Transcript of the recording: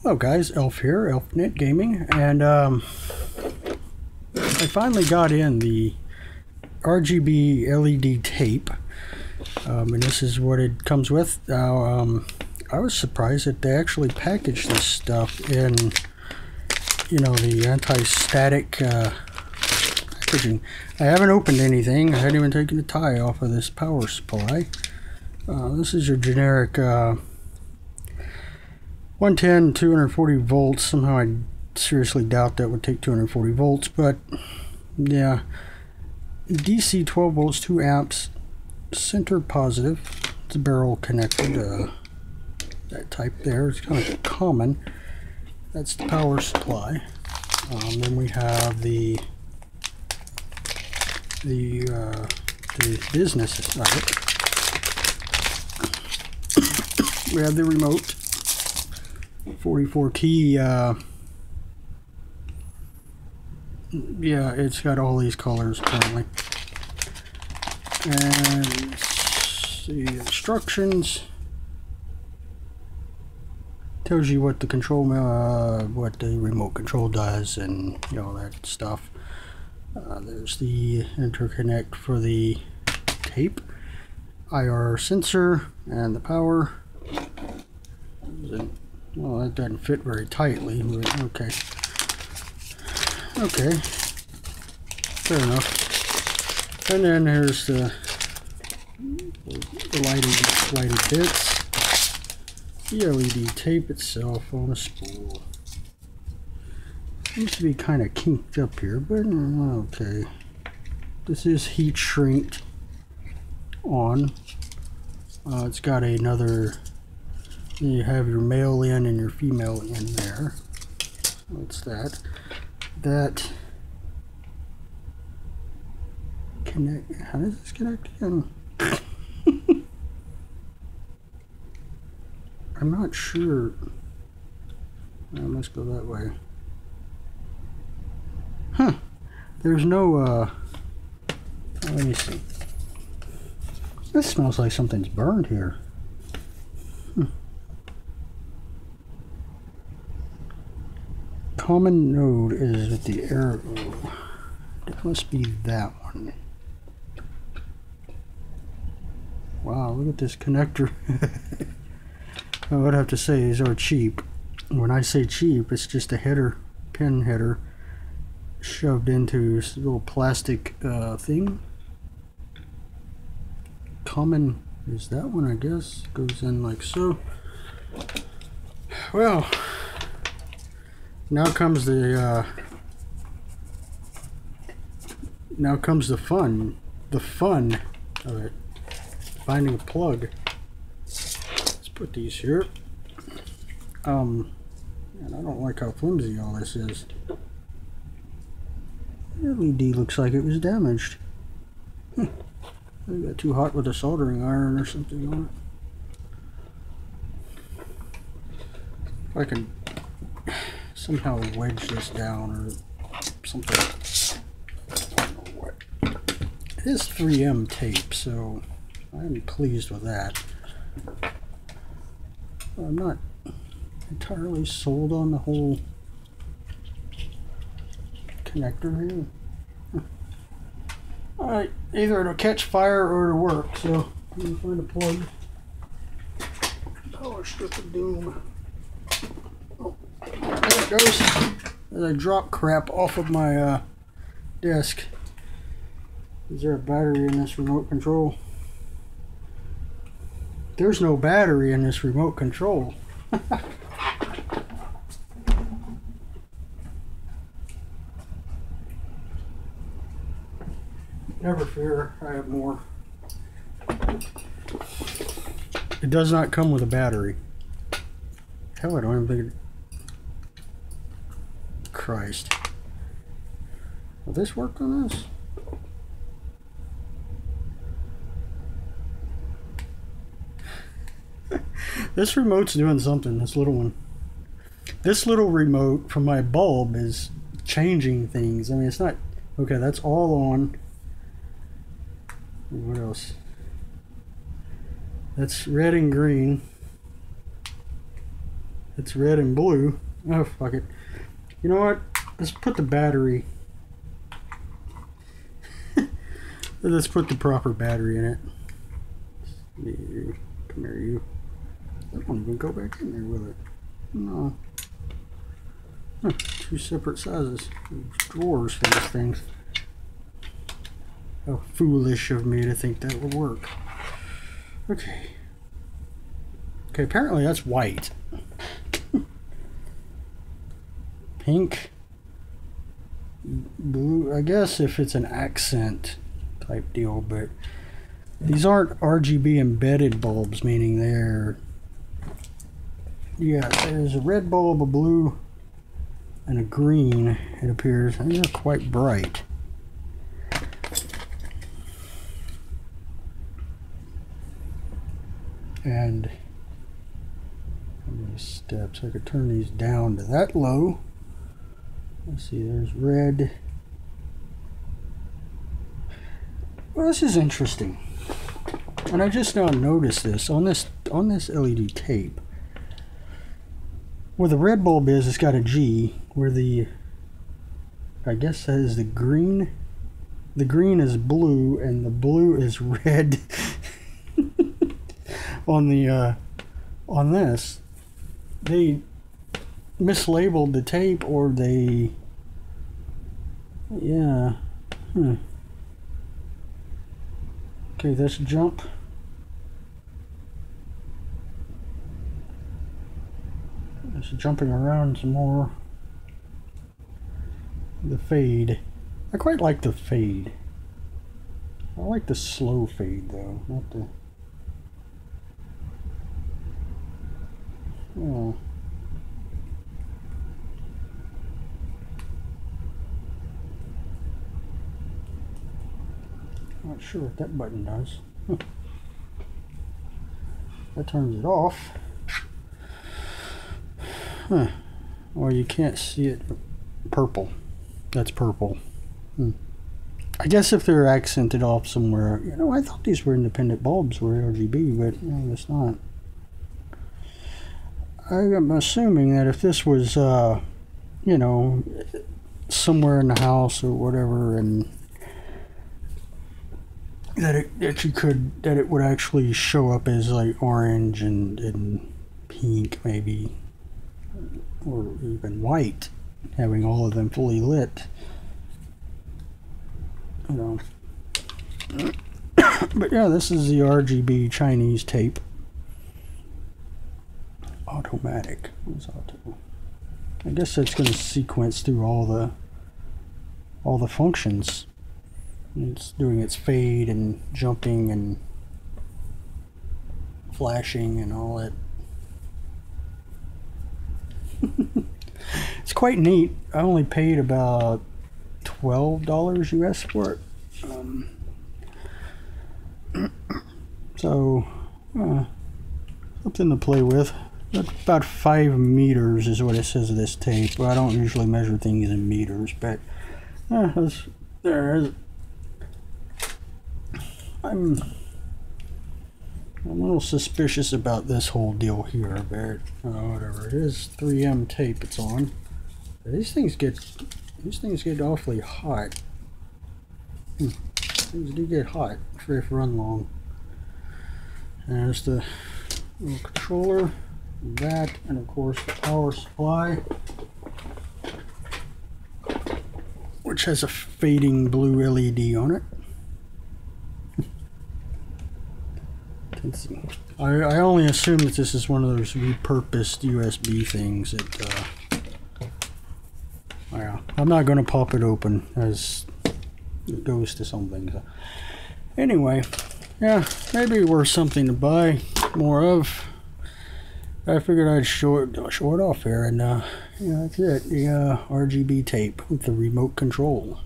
Hello guys, Elf here, ElfNet Gaming, and I finally got in the RGB LED tape, and this is what it comes with. Now, I was surprised that they actually packaged this stuff in, you know, the anti-static packaging. I haven't opened anything. I hadn't even taken the tie off of this power supply. This is your generic 110, 240 volts. Somehow I seriously doubt that would take 240 volts, but yeah. DC 12 volts, 2 amps, center positive. It's a barrel connected, that type there. It's kind of common. That's the power supply. Then we have the business side. We have the remote. 44 key, yeah, it's got all these colors apparently. And the instructions tells you what the control, what the remote control does, and you know, that stuff. There's the interconnect for the tape, IR sensor, and the power. Well, that doesn't fit very tightly, but okay. Okay, fair enough. And then there's the lighted bits, the LED tape itself on a spool. Seems to be kind of kinked up here, but okay. This is heat shrinked on. It's got another. You have your male in and your female in there. What's that? That connect. How does this connect again? I'm not sure. Let's go that way. Huh. There's no, let me see. This smells like something's burned here. Common node is with the arrow. It must be that one. Wow, look at this connector. I would have to say these are cheap. When I say cheap, it's just a header, pin header, shoved into this little plastic thing. Common is that one, I guess. Goes in like so. Well, now comes the fun of it. Finding a plug. Let's put these here. And I don't like how flimsy all this is. LED looks like it was damaged. It got too hot with a soldering iron or something on it. If I can somehow wedge this down or something. I don't know what. It is 3M tape, so I'm pleased with that. I'm not entirely sold on the whole connector here. Alright, either it'll catch fire or it'll work, so I'm gonna find a plug. Power strip of doom. Oh, there it goes. As I drop crap off of my desk. Is there a battery in this remote control? There's no battery in this remote control. Never fear, I have more. It does not come with a battery. Hell, I don't even think it... Christ. Will this work on this? This remote's doing something, this little one. This little remote from my bulb is changing things. I mean, it's not... Okay, that's all on. What else? That's red and green. It's red and blue. Oh, fuck it. You know what? Let's put the battery. Let's put the proper battery in it. You, come here, you. That won't even go back in there, will it? No. Huh, two separate sizes. Drawers for these things. How foolish of me to think that would work. Okay. Okay, apparently that's white. Pink. Blue. I guess if it's an accent type deal, but these aren't RGB embedded bulbs, meaning they're... Yeah, there's a red bulb, a blue, and a green, it appears. And they're quite bright. And these steps, I could turn these down to that low. Let's see, there's red. Well, this is interesting. And I just now noticed this on this LED tape. Where the red bulb is, it's got a G. Where the, I guess that is the green. The green is blue and the blue is red. On the on this, they mislabeled the tape, or they, yeah. Okay, let's jump. Just jumping around some more. The fade. I quite like the fade. I like the slow fade though, not the... Oh. Not sure what that button does. That turns it off. Huh. Well, you can't see it. Purple. That's purple. I guess if they're accented off somewhere. You know, I thought these were independent bulbs, were RGB, but no, it's not. I'm assuming that if this was, you know, somewhere in the house or whatever, and that it would actually show up as like orange and pink maybe, or even white, having all of them fully lit. You know. But yeah, this is the RGB Chinese tape. Automatic. What's auto? I guess that's going to sequence through all the functions. It's doing its fade and jumping and flashing and all that. It's quite neat. I only paid about $12 US for it. So something to play with. About 5 meters is what it says of this tape. Well, I don't usually measure things in meters, but there is. I'm a little suspicious about this whole deal here, but whatever. It is 3M tape it's on. These things get awfully hot. Things do get hot if they run long. And there's the little controller. That, and of course the power supply, which has a fading blue LED on it. I only assume that this is one of those repurposed USB things that yeah, I'm not going to pop it open as it goes to something. So anyway, yeah, maybe worth something to buy more of. I figured I'd show it off here, and yeah, that's it. The RGB tape with the remote control.